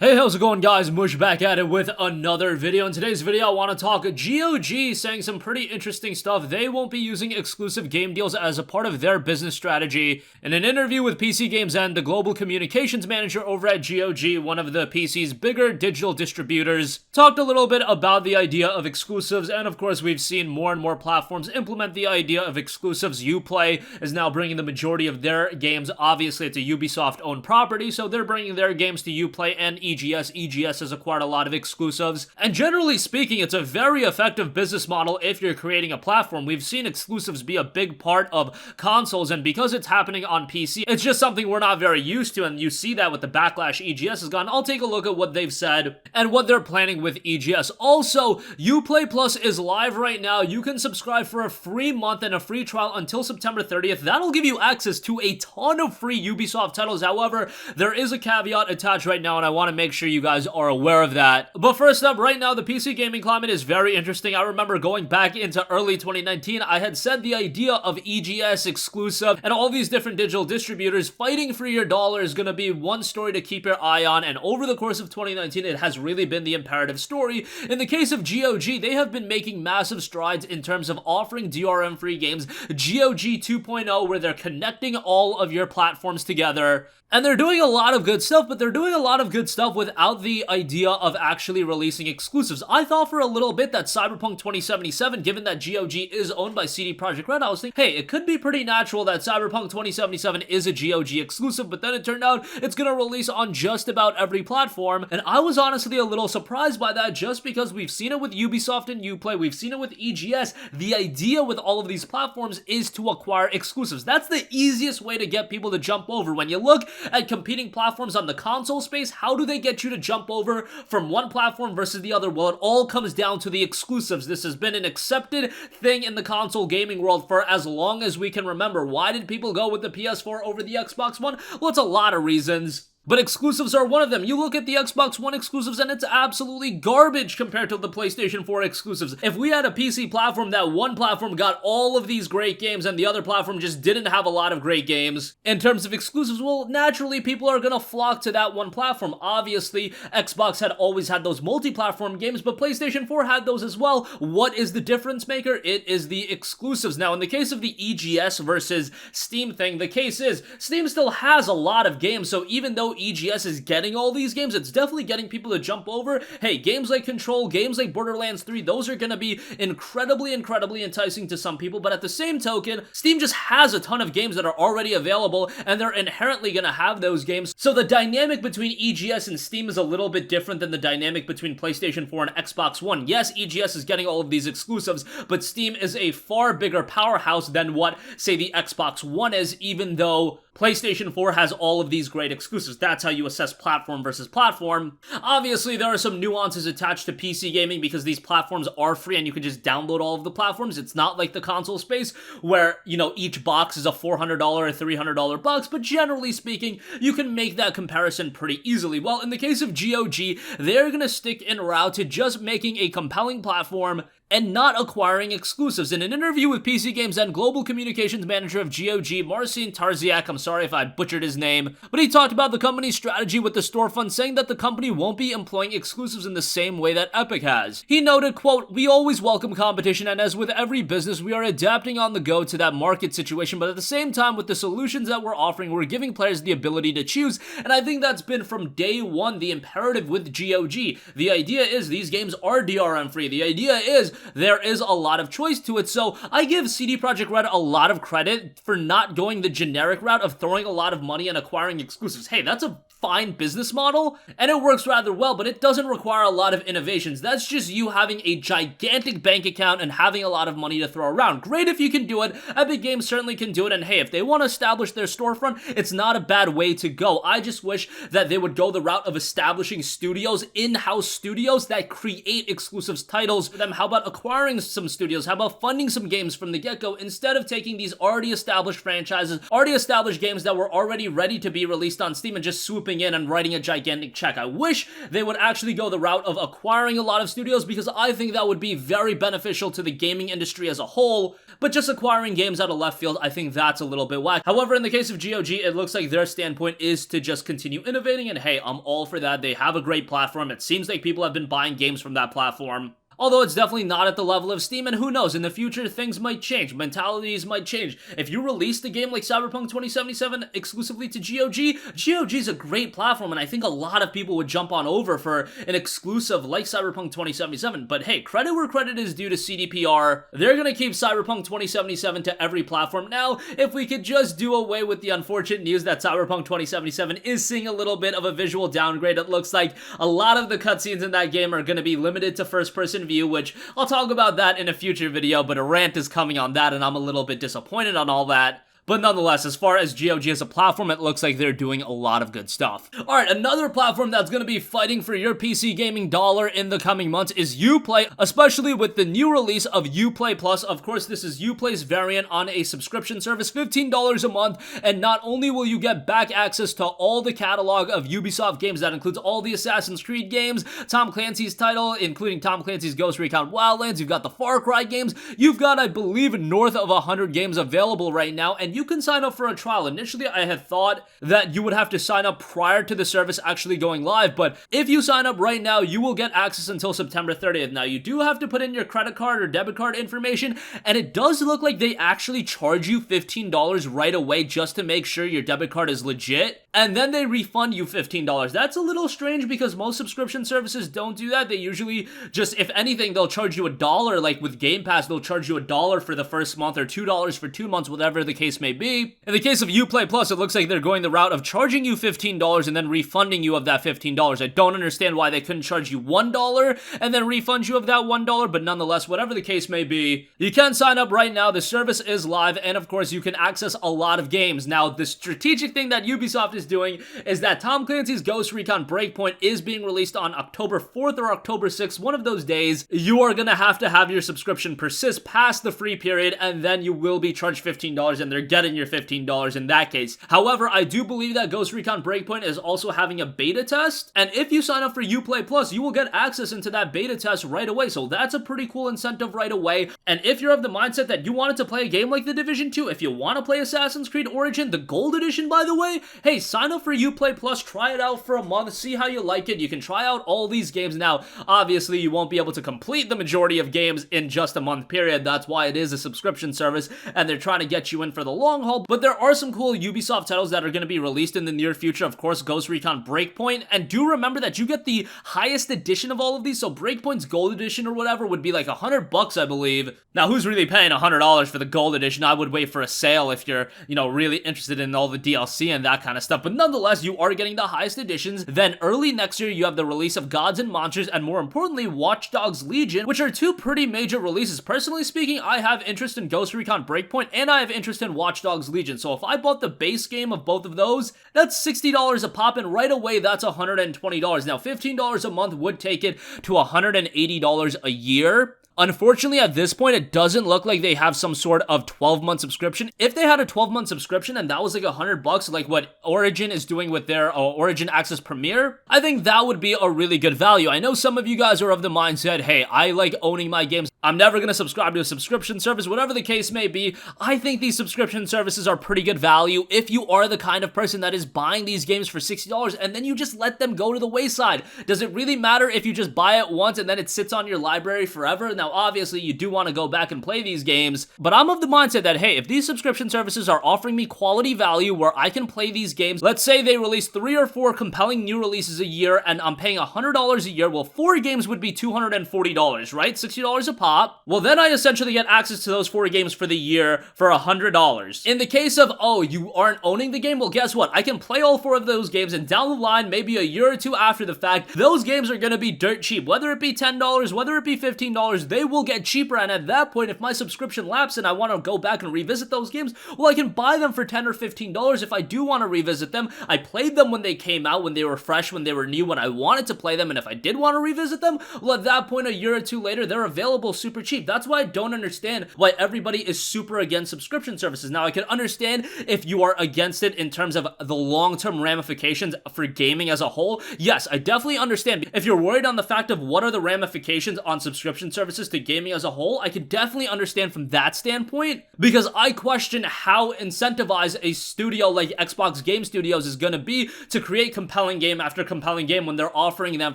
Hey, how's it going, guys? Mush back at it with another video. In today's video, I want to talk GOG saying some pretty interesting stuff. They won't be using exclusive game deals as a part of their business strategy. In an interview with PC Games and the global communications manager over at GOG, one of the PC's bigger digital distributors, talked a little bit about the idea of exclusives, and of course, we've seen more and more platforms implement the idea of exclusives. UPLAY is now bringing the majority of their games. Obviously, it's a Ubisoft-owned property, so they're bringing their games to UPLAY and EGS has acquired a lot of exclusives, and generally speaking, it's a very effective business model if you're creating a platform. We've seen exclusives be a big part of consoles, and because it's happening on PC, it's just something we're not very used to, and you see that with the backlash EGS has gotten. I'll take a look at what they've said and what they're planning with EGS. Also, Uplay Plus is live right now. You can subscribe for a free month and a free trial until September 30th. That'll give you access to a ton of free Ubisoft titles. However, there is a caveat attached right now, and I want to make sure you guys are aware of that. But first up, right now, the PC gaming climate is very interesting. I remember going back into early 2019, I had said the idea of EGS exclusive and all these different digital distributors fighting for your dollar is going to be one story to keep your eye on, and over the course of 2019, it has really been the imperative story. In the case of GOG, they have been making massive strides in terms of offering DRM-free games, GOG 2.0, where they're connecting all of your platforms together. And they're doing a lot of good stuff, but they're doing a lot of good stuff without the idea of actually releasing exclusives. I thought for a little bit that Cyberpunk 2077, given that GOG is owned by CD Projekt Red, I was thinking, hey, it could be pretty natural that Cyberpunk 2077 is a GOG exclusive, but then it turned out it's going to release on just about every platform, and I was honestly a little surprised by that just because we've seen it with Ubisoft and Uplay, we've seen it with EGS. The idea with all of these platforms is to acquire exclusives. That's the easiest way to get people to jump over. When you look at competing platforms on the console space, how do they get you to jump over from one platform versus the other? Well, it all comes down to the exclusives. This has been an accepted thing in the console gaming world for as long as we can remember. Why did people go with the PS4 over the Xbox One? Well, it's a lot of reasons, but exclusives are one of them. You look at the Xbox One exclusives and it's absolutely garbage compared to the PlayStation 4 exclusives. If we had a PC platform that one platform got all of these great games and the other platform just didn't have a lot of great games in terms of exclusives, well, naturally people are gonna flock to that one platform. Obviously, Xbox had always had those multi-platform games, but PlayStation 4 had those as well. What is the difference maker? It is the exclusives. Now, in the case of the EGS versus Steam thing, the case is Steam still has a lot of games, so even though EGS is getting all these games, it's definitely getting people to jump over. Hey, games like Control, games like Borderlands 3, those are gonna be incredibly enticing to some people, but at the same token, Steam just has a ton of games that are already available, and they're inherently gonna have those games. So the dynamic between EGS and Steam is a little bit different than the dynamic between PlayStation 4 and Xbox One. Yes, EGS is getting all of these exclusives, but Steam is a far bigger powerhouse than what, say, the Xbox One is, even though PlayStation 4 has all of these great exclusives. That's how you assess platform versus platform. Obviously, there are some nuances attached to PC gaming because these platforms are free and you can just download all of the platforms. It's not like the console space where, you know, each box is a $400 or $300 box, but generally speaking, you can make that comparison pretty easily. Well, in the case of GOG, they're gonna stick en route to just making a compelling platform and not acquiring exclusives. In an interview with PC Games and global communications manager of GOG, Marcin Tarziak, I'm sorry if I butchered his name, but he talked about the company's strategy with the storefront, saying that the company won't be employing exclusives in the same way that Epic has. He noted, quote, "We always welcome competition, and as with every business, we are adapting on the go to that market situation, but at the same time, with the solutions that we're offering, we're giving players the ability to choose," and I think that's been from day one the imperative with GOG. The idea is these games are DRM free. The idea is there is a lot of choice to it, so I give CD Projekt Red a lot of credit for not going the generic route of throwing a lot of money and acquiring exclusives. Hey, that's a fine business model, and it works rather well, but it doesn't require a lot of innovations. That's just you having a gigantic bank account and having a lot of money to throw around. Great if you can do it. Epic Games certainly can do it, and hey, if they want to establish their storefront, it's not a bad way to go. I just wish that they would go the route of establishing studios, in-house studios that create exclusives titles for them. How about acquiring some studios? How about funding some games from the get-go instead of taking these already established franchises, already established games that were already ready to be released on Steam and just swooping coming in and writing a gigantic check. I wish they would actually go the route of acquiring a lot of studios, because I think that would be very beneficial to the gaming industry as a whole, but just acquiring games out of left field, I think that's a little bit whack. However, in the case of GOG, it looks like their standpoint is to just continue innovating, and hey, I'm all for that. They have a great platform. It seems like people have been buying games from that platform. Although it's definitely not at the level of Steam, and who knows, in the future things might change, mentalities might change. If you release a game like Cyberpunk 2077 exclusively to GOG is a great platform, and I think a lot of people would jump on over for an exclusive like Cyberpunk 2077. But hey, credit where credit is due to CDPR. They're gonna keep Cyberpunk 2077 to every platform. Now, if we could just do away with the unfortunate news that Cyberpunk 2077 is seeing a little bit of a visual downgrade, it looks like a lot of the cutscenes in that game are gonna be limited to first-person view, which I'll talk about that in a future video, but a rant is coming on that, and I'm a little bit disappointed on all that. But nonetheless, as far as GOG as a platform, it looks like they're doing a lot of good stuff. Alright, another platform that's going to be fighting for your PC gaming dollar in the coming months is UPLAY, especially with the new release of UPLAY Plus. Of course, this is UPLAY's variant on a subscription service, $15 a month, and not only will you get back access to all the catalog of Ubisoft games, that includes all the Assassin's Creed games, Tom Clancy's title, including Tom Clancy's Ghost Recon Wildlands, you've got the Far Cry games, you've got, I believe, north of 100 games available right now, and you can sign up for a trial. Initially, I had thought that you would have to sign up prior to the service actually going live, but if you sign up right now, you will get access until September 30th. Now, you do have to put in your credit card or debit card information, and it does look like they actually charge you $15 right away just to make sure your debit card is legit, and then they refund you $15. That's a little strange because most subscription services don't do that. They usually just, if anything, they'll charge you $1, like with Game Pass, they'll charge you $1 for the first month or $2 for 2 months, whatever the case may be. In the case of UPLAY Plus, it looks like they're going the route of charging you $15 and then refunding you of that $15. I don't understand why they couldn't charge you $1 and then refund you of that $1, but nonetheless, whatever the case may be, you can sign up right now. The service is live, and of course, you can access a lot of games. Now, the strategic thing that Ubisoft is doing is that Tom Clancy's Ghost Recon Breakpoint is being released on October 4th or October 6th, one of those days. You are going to have your subscription persist past the free period, and then you will be charged $15, and they're getting your $15 in that case. However, I do believe that Ghost Recon Breakpoint is also having a beta test, and if you sign up for UPLAY Plus, you will get access into that beta test right away, so that's a pretty cool incentive right away. And if you're of the mindset that you wanted to play a game like The Division 2, if you want to play Assassin's Creed Origin, the Gold Edition, by the way, hey, sign up for UPLAY Plus, try it out for a month, see how you like it. You can try out all these games. Now, obviously, you won't be able to complete the majority of games in just a month period. That's why it is a subscription service, and they're trying to get you in for the long haul, but there are some cool Ubisoft titles that are going to be released in the near future. Of course, Ghost Recon Breakpoint, and do remember that you get the highest edition of all of these, so Breakpoint's Gold Edition or whatever would be like $100, I believe. Now, who's really paying $100 for the Gold Edition? I would wait for a sale if you're, really interested in all the DLC and that kind of stuff, but nonetheless, you are getting the highest editions. Then early next year, you have the release of Gods and Monsters, and more importantly, Watch Dogs Legion, which are two pretty major releases. Personally speaking, I have interest in Ghost Recon Breakpoint, and I have interest in Watch Dogs Legion, so if I bought the base game of both of those, that's $60 a pop, and right away, that's $120. Now, $15 a month would take it to $180 a year. Unfortunately, at this point, it doesn't look like they have some sort of 12-month subscription. If they had a 12-month subscription and that was like $100, like what Origin is doing with their Origin Access Premier, I think that would be a really good value. I know some of you guys are of the mindset, hey, I like owning my games. I'm never going to subscribe to a subscription service, whatever the case may be. I think these subscription services are pretty good value if you are the kind of person that is buying these games for $60 and then you just let them go to the wayside. Does it really matter if you just buy it once and then it sits on your library forever? Now, obviously, you do want to go back and play these games, but I'm of the mindset that, hey, if these subscription services are offering me quality value where I can play these games, let's say they release 3 or 4 compelling new releases a year and I'm paying $100 a year, well, 4 games would be $240, right? $60 a pop. Well, then I essentially get access to those 4 games for the year for $100. In the case of, oh, you aren't owning the game, well, guess what? I can play all 4 of those games, and down the line, maybe a year or 2 after the fact, those games are going to be dirt cheap. Whether it be $10, whether it be $15, they will get cheaper, and at that point, if my subscription lapses and I want to go back and revisit those games, well, I can buy them for $10 or $15 if I do want to revisit them. I played them when they came out, when they were fresh, when they were new, when I wanted to play them, and if I did want to revisit them, well, at that point, a year or two later, they're available super cheap. That's why I don't understand why everybody is super against subscription services. Now, I can understand if you are against it in terms of the long-term ramifications for gaming as a whole. Yes, I definitely understand. If you're worried on the fact of what are the ramifications on subscription services to gaming as a whole, I can definitely understand from that standpoint, because I question how incentivized a studio like Xbox Game Studios is gonna be to create compelling game after compelling game when they're offering them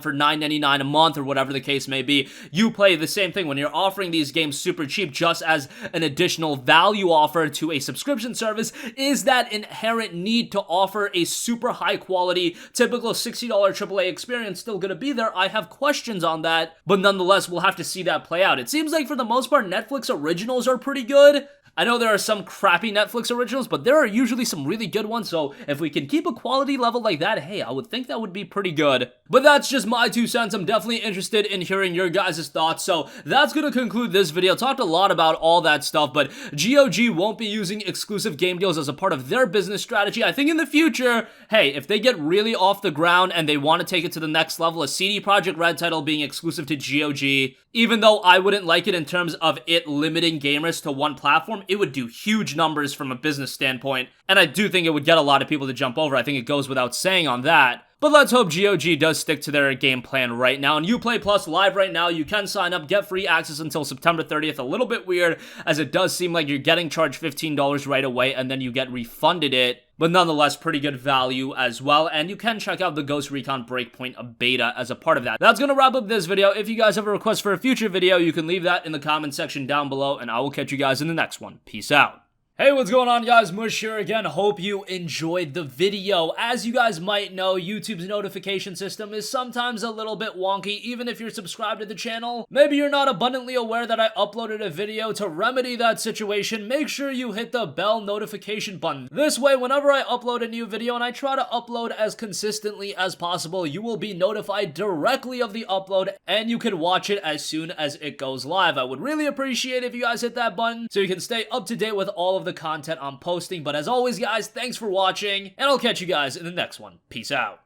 for $9.99 a month or whatever the case may be. UPLAY, the same thing. When you're offering these games super cheap just as an additional value offer to a subscription service, is that inherent need to offer a super high quality, typical $60 AAA experience still gonna be there? I have questions on that, but nonetheless, we'll have to see that play out. It seems like for the most part, Netflix originals are pretty good. I know there are some crappy Netflix originals, but there are usually some really good ones, so if we can keep a quality level like that, hey, I would think that would be pretty good. But that's just my 2 cents. I'm definitely interested in hearing your guys' thoughts, so that's gonna conclude this video. Talked a lot about all that stuff, but GOG won't be using exclusive game deals as a part of their business strategy. I think in the future, hey, if they get really off the ground and they want to take it to the next level, a CD Projekt Red title being exclusive to GOG, even though I wouldn't like it in terms of it limiting gamers to one platform, it would do huge numbers from a business standpoint, and I do think it would get a lot of people to jump over. I think it goes without saying on that. But let's hope GOG does stick to their game plan right now. And UPlay Plus live right now, you can sign up, get free access until September 30th. A little bit weird, as it does seem like you're getting charged $15 right away, and then you get refunded it. But nonetheless, pretty good value as well. And you can check out the Ghost Recon Breakpoint beta as a part of that. That's going to wrap up this video. If you guys have a request for a future video, you can leave that in the comment section down below, and I will catch you guys in the next one. Peace out. Hey, what's going on, guys? Mush here again. Hope you enjoyed the video. As you guys might know, YouTube's notification system is sometimes a little bit wonky, even if you're subscribed to the channel. Maybe you're not abundantly aware that I uploaded a video. To remedy that situation, make sure you hit the bell notification button. This way, whenever I upload a new video, and I try to upload as consistently as possible, you will be notified directly of the upload, and you can watch it as soon as it goes live. I would really appreciate if you guys hit that button so you can stay up to date with all of the content I'm posting. But as always, guys, thanks for watching, and I'll catch you guys in the next one. Peace out.